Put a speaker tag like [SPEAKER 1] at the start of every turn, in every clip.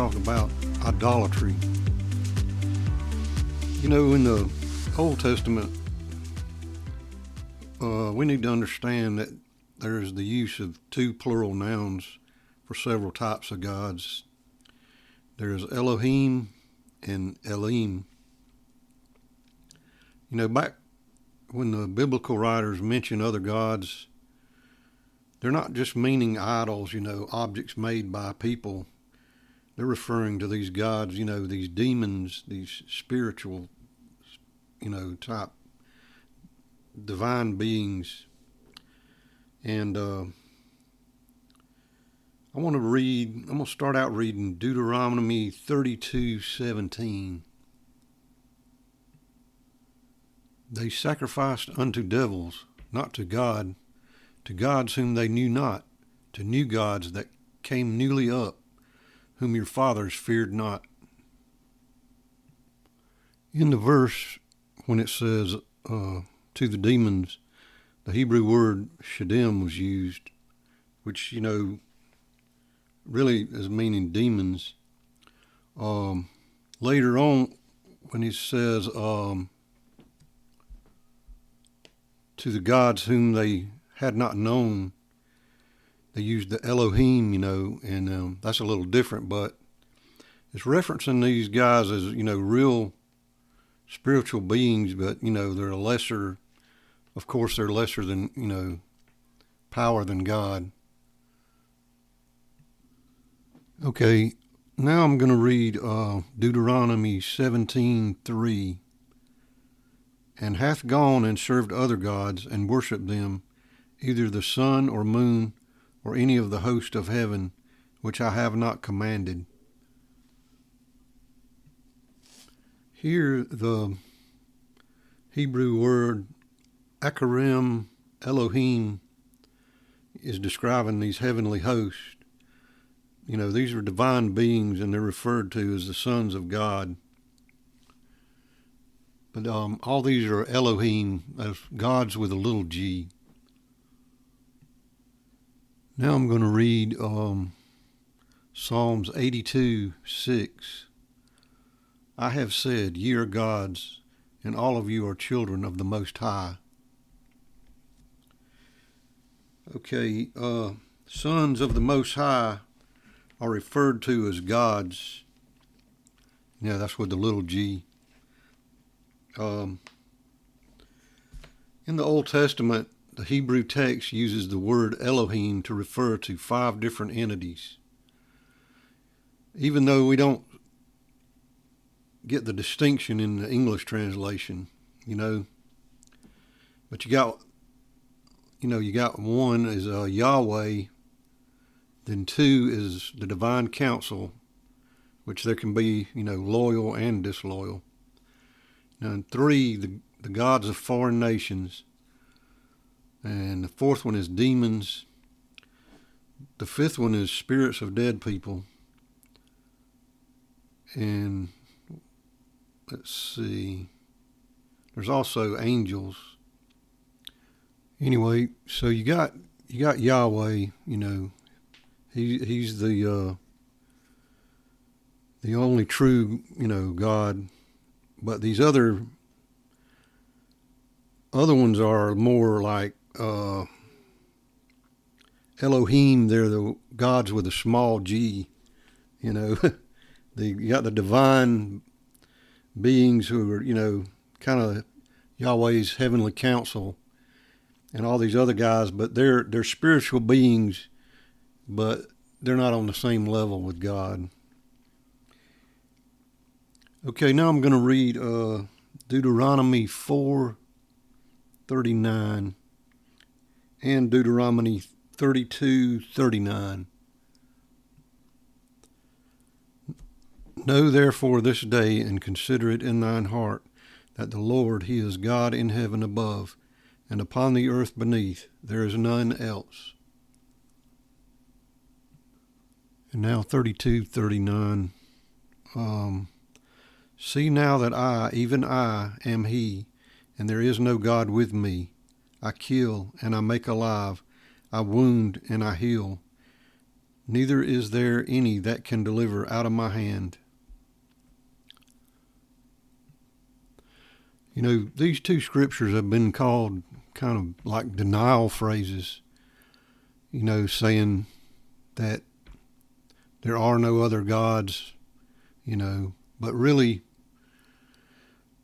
[SPEAKER 1] talk about idolatry. You know, in the Old Testament, we need to understand that there is the use of two plural nouns for several types of gods. There's Elohim and Elim. You know, back when the biblical writers mention other gods, they're not just meaning idols, objects made by people. They're referring to these gods, these demons, these spiritual, type divine beings. And I'm going to start out reading Deuteronomy 32:17. They sacrificed unto devils, not to God, to gods whom they knew not, to new gods that came newly up, whom your fathers feared not. In the verse, when it says to the demons, the Hebrew word shadim was used, which, really is meaning demons. Later on, when he says to the gods whom they had not known, they used the Elohim, and that's a little different, but it's referencing these guys as, real spiritual beings, but, they're lesser. Of course, they're lesser than, power than God. Okay, now I'm going to read Deuteronomy 17:3. And hath gone and served other gods, and worshipped them, either the sun or moon, or any of the host of heaven, which I have not commanded. Here the Hebrew word Akarim Elohim is describing these heavenly hosts. These are divine beings, and they're referred to as the sons of God. But all these are Elohim, as gods with a little g. Now I'm going to read Psalms 82:6. I have said, ye are gods, and all of you are children of the Most High. Okay, sons of the Most High are referred to as gods. Yeah, that's with the little g. In the Old Testament, the Hebrew text uses the word Elohim to refer to 5 different entities. Even though we don't get the distinction in the English translation, but you got one is Yahweh, then 2 is the divine counsel, which there can be, loyal and disloyal. And 3, the gods of foreign nations. And the 4th one is demons. The 5th one is spirits of dead people. And let's see, there's also angels. Anyway, so you got Yahweh, he's the only true, God. But these other ones are more like Elohim. They're the gods with a small g. You got the divine beings who are, kind of Yahweh's heavenly council, and all these other guys. But they're spiritual beings, but they're not on the same level with God. Okay, now I'm going to read Deuteronomy 4:39 and Deuteronomy 32:39. Know therefore this day, and consider it in thine heart, that the Lord, he is God in heaven above, and upon the earth beneath. There is none else. And now 32:39. See now that I, even I, am he, and there is no God with me. I kill, and I make alive. I wound, and I heal. neither is there any that can deliver out of my hand. You know, these two scriptures have been called kind of like denial phrases, you know, saying that there are no other gods, you know, but really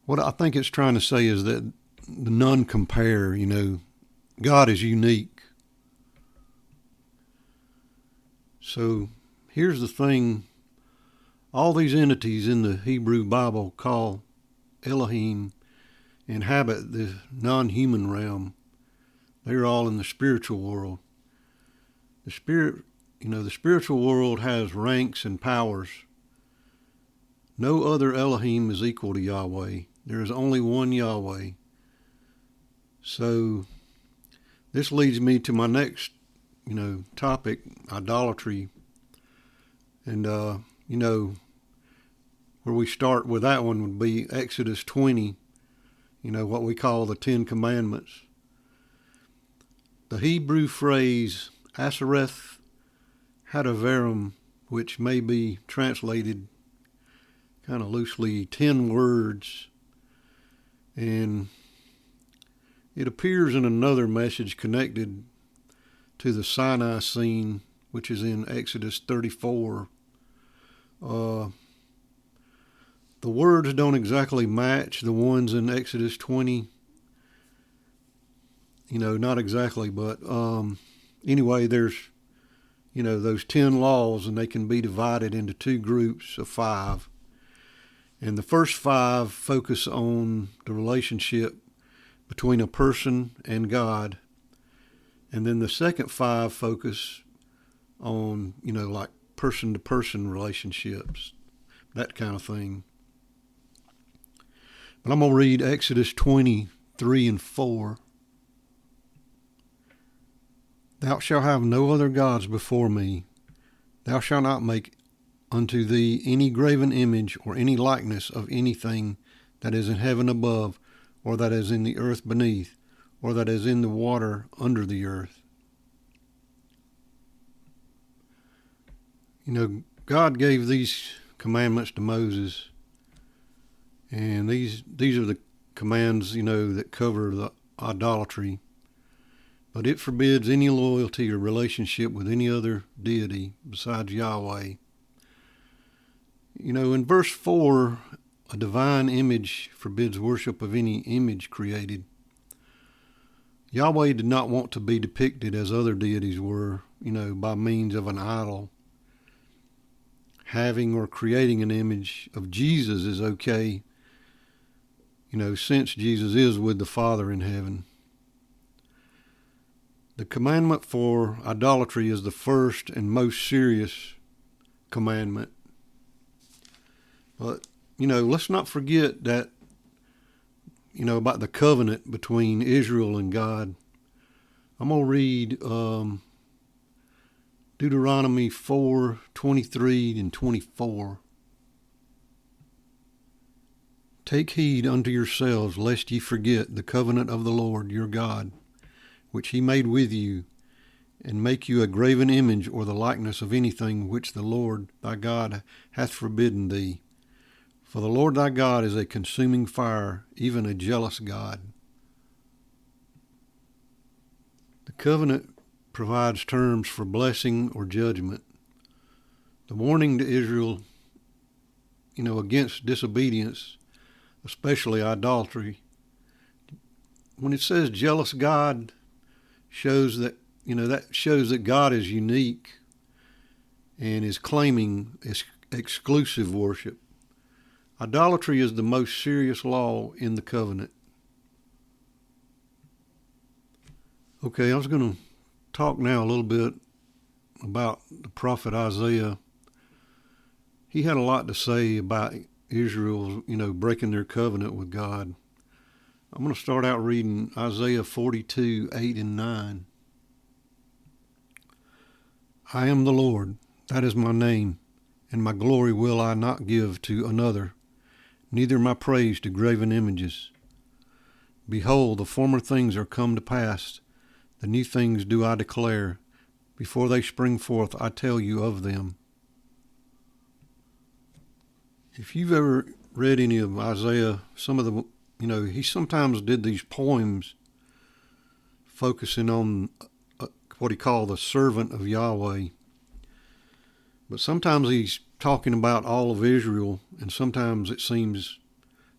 [SPEAKER 1] what I think it's trying to say is that none compare, you know, God is unique. So here's the thing, all these entities in the Hebrew Bible called Elohim inhabit the non-human realm. They're all in the spiritual world. The spiritual world has ranks and powers. No other Elohim is equal to Yahweh. There is only one Yahweh. So this leads me to my next, topic, idolatry. And, where we start with that one would be Exodus 20, what we call the Ten Commandments. The Hebrew phrase Ashereth Hadaverim, which may be translated kind of loosely 10 words, and it appears in another message connected to the Sinai scene, which is in Exodus 34. The words don't exactly match the ones in Exodus 20. Not exactly, but anyway, there's, those 10 laws, and they can be divided into two groups of 5. And the first 5 focus on the relationship between a person and God. And then the second 5 focus on, like person-to-person relationships, that kind of thing. But I'm going to read Exodus 23 and 4. Thou shalt have no other gods before me. Thou shalt not make unto thee any graven image or any likeness of anything that is in heaven above, or that is in the earth beneath, or that is in the water under the earth. God gave these commandments to Moses, and these are the commands, that cover the idolatry. But it forbids any loyalty or relationship with any other deity besides Yahweh. In verse 4, a divine image forbids worship of any image created. Yahweh did not want to be depicted as other deities were, by means of an idol. Having or creating an image of Jesus is okay, since Jesus is with the Father in heaven. The commandment for idolatry is the first and most serious commandment. But, let's not forget that, about the covenant between Israel and God. I'm going to read Deuteronomy 4:23 and 24. Take heed unto yourselves, lest ye forget the covenant of the Lord your God, which he made with you, and make you a graven image or the likeness of anything which the Lord thy God hath forbidden thee. For the Lord thy God is a consuming fire, even a jealous God. The covenant provides terms for blessing or judgment. The warning to Israel, against disobedience, especially idolatry, when it says jealous God, shows that, that shows that God is unique and is claiming exclusive worship. Idolatry is the most serious law in the covenant. Okay, I was going to talk now a little bit about the prophet Isaiah. He had a lot to say about Israel, breaking their covenant with God. I'm going to start out reading Isaiah 42:8 and 9. I am the Lord, that is my name, and my glory will I not give to another, neither my praise to graven images. Behold, the former things are come to pass, the new things do I declare. before they spring forth, I tell you of them. If you've ever read any of Isaiah, some of the, he sometimes did these poems focusing on what he called the servant of Yahweh. But sometimes he's talking about all of Israel, and sometimes it seems,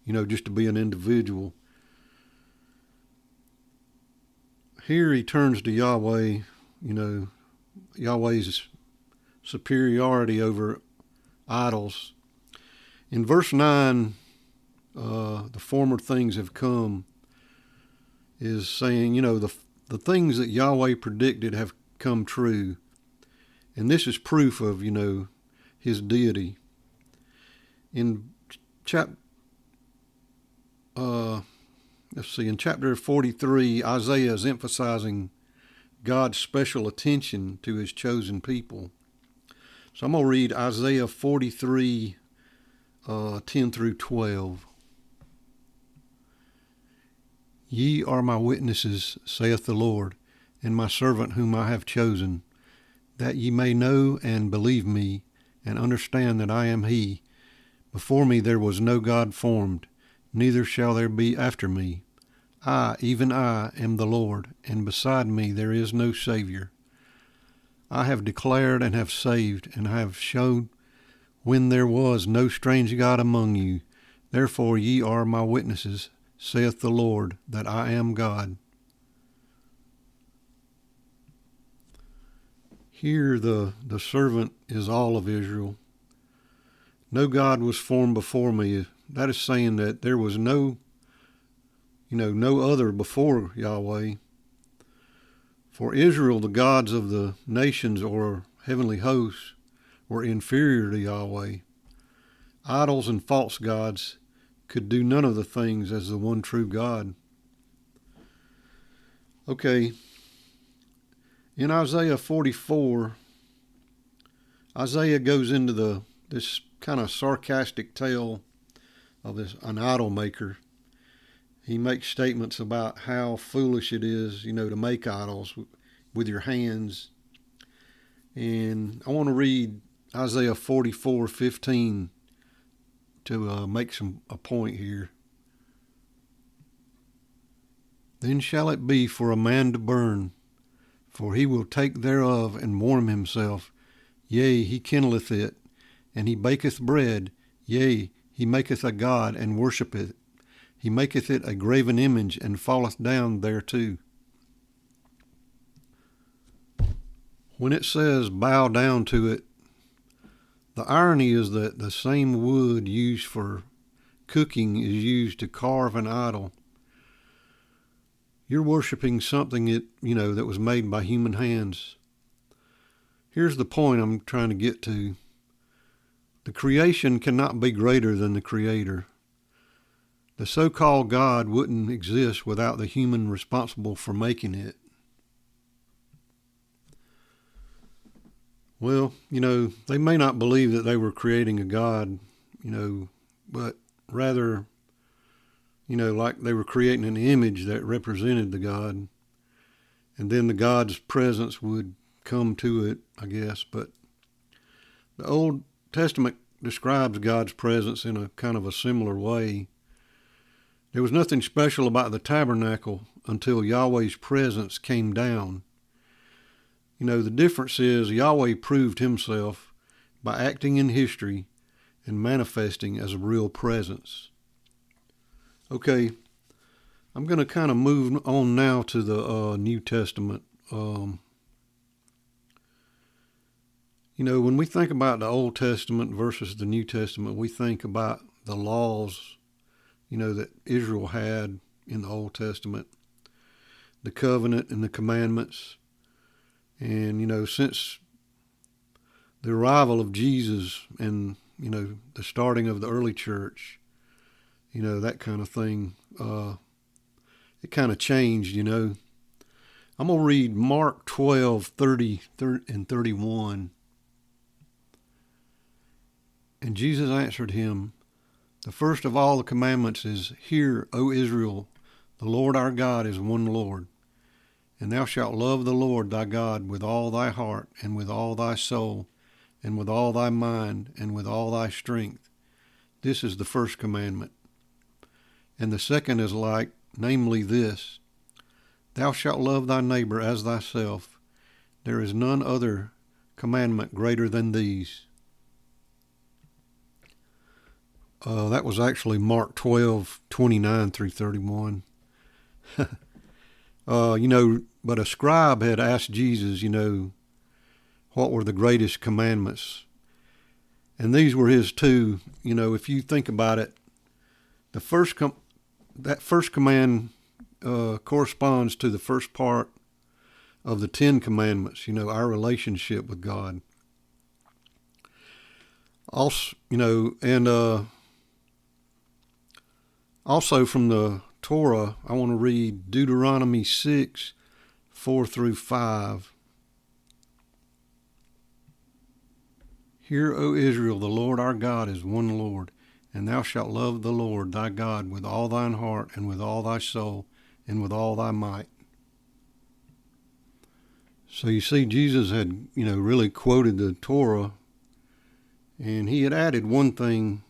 [SPEAKER 1] just to be an individual. Here he turns to Yahweh, Yahweh's superiority over idols. In verse 9, the former things have come, is saying, the things that Yahweh predicted have come true. And this is proof of, his deity. In in chapter 43, Isaiah is emphasizing God's special attention to his chosen people. So I'm going to read Isaiah 43, 10 through 12. Ye are my witnesses, saith the Lord, and my servant whom I have chosen, that ye may know and believe me, and understand that I am he. Before me there was no God formed, neither shall there be after me. I, even I, am the Lord, and beside me there is no Savior. I have declared and have saved, and have shown when there was no strange God among you. Therefore ye are my witnesses, saith the Lord, that I am God. Here the servant is all of Israel. No God was formed before me. That is saying that there was no other before Yahweh. For Israel, the gods of the nations or heavenly hosts were inferior to Yahweh. Idols and false gods could do none of the things as the one true God. Okay, in Isaiah 44, Isaiah goes into this kind of sarcastic tale of an idol maker. He makes statements about how foolish it is, to make idols with your hands. And I want to read Isaiah 44:15 to make a point here. Then shall it be for a man to burn, for he will take thereof and warm himself. Yea, he kindleth it, and he baketh bread. Yea, he maketh a god and worshipeth. He maketh it a graven image and falleth down thereto. When it says bow down to it, the irony is that the same wood used for cooking is used to carve an idol. You're worshiping something that was made by human hands. Here's the point I'm trying to get to. The creation cannot be greater than the Creator. The so-called God wouldn't exist without the human responsible for making it. Well, they may not believe that they were creating a God, but rather, like they were creating an image that represented the God. And then the God's presence would come to it, I guess. But the Old Testament describes God's presence in a kind of a similar way. There was nothing special about the tabernacle until Yahweh's presence came down. The difference is Yahweh proved himself by acting in history and manifesting as a real presence. Okay, I'm going to kind of move on now to the New Testament. When we think about the Old Testament versus the New Testament, we think about the laws, that Israel had in the Old Testament, the covenant and the commandments. And, since the arrival of Jesus and, the starting of the early church, that kind of thing, it kind of changed, I'm going to read Mark 12:30 and 31. And Jesus answered him, the first of all the commandments is, Hear, O Israel, the Lord our God is one Lord. And thou shalt love the Lord thy God with all thy heart, and with all thy soul, and with all thy mind, and with all thy strength. This is the first commandment. And the second is like, namely this, thou shalt love thy neighbor as thyself. There is none other commandment greater than these. That was actually Mark 12:29 through 31. But a scribe had asked Jesus, what were the greatest commandments? And these were his two. If you think about it, the first command corresponds to the first part of the 10 commandments, our relationship with God. Also, also from the Torah, I want to read Deuteronomy 6:4 through 5. Hear, O Israel, the Lord our God is one Lord, and thou shalt love the Lord thy God with all thine heart, and with all thy soul, and with all thy might. So you see, Jesus had, really quoted the Torah, and he had added one thing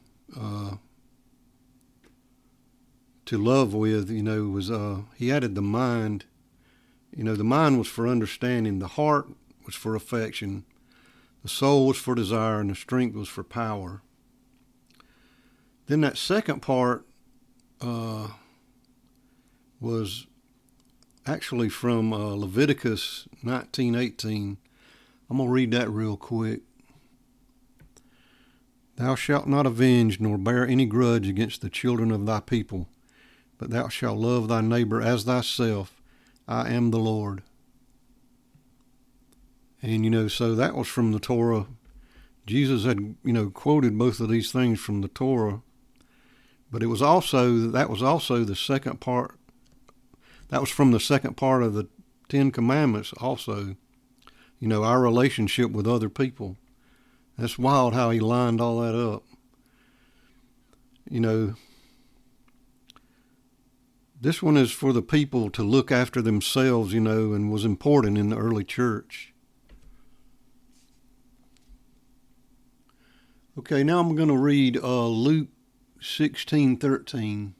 [SPEAKER 1] to love with, was he added the mind. The mind was for understanding, the heart was for affection, the soul was for desire, and the strength was for power. Then that second part was actually from Leviticus 19:18. I'm going to read that real quick. Thou shalt not avenge nor bear any grudge against the children of thy people, but thou shalt love thy neighbor as thyself. I am the Lord. And, so that was from the Torah. Jesus had, quoted both of these things from the Torah. But that was also the second part. That was from the second part of the 10 Commandments also. Our relationship with other people. That's wild how he lined all that up. This one is for the people to look after themselves, and was important in the early church. Okay, now I'm going to read Luke 16:13.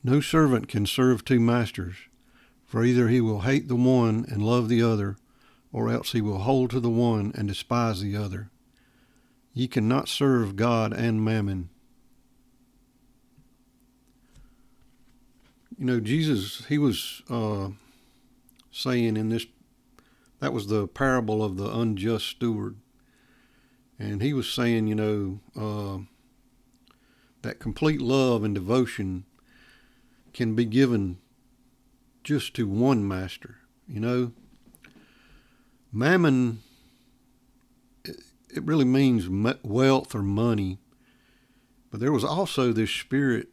[SPEAKER 1] No servant can serve two masters, for either he will hate the one and love the other, or else he will hold to the one and despise the other. Ye cannot serve God and mammon. Jesus, he was saying in this, that was the parable of the unjust steward. And he was saying, that complete love and devotion can be given just to one master. Mammon, it really means wealth or money. But there was also this spirit,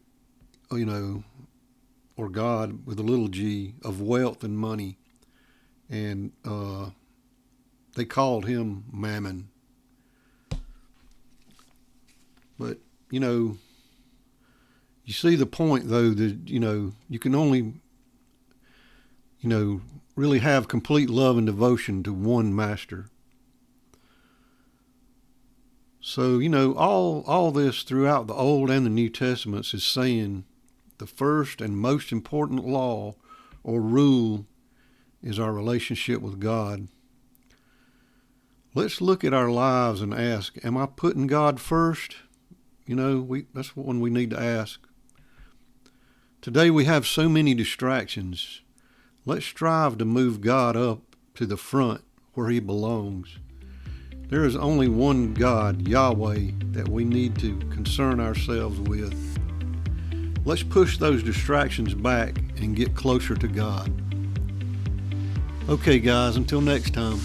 [SPEAKER 1] or God with a little g, of wealth and money. And they called him Mammon. But, you see the point, though, that, you can only, really have complete love and devotion to one master. So, all this throughout the Old and the New Testaments is saying the first and most important law or rule is our relationship with God. Let's look at our lives and ask, am I putting God first? That's one we need to ask. Today we have so many distractions. Let's strive to move God up to the front where he belongs. There is only one God, Yahweh, that we need to concern ourselves with. Let's push those distractions back and get closer to God. Okay, guys, until next time.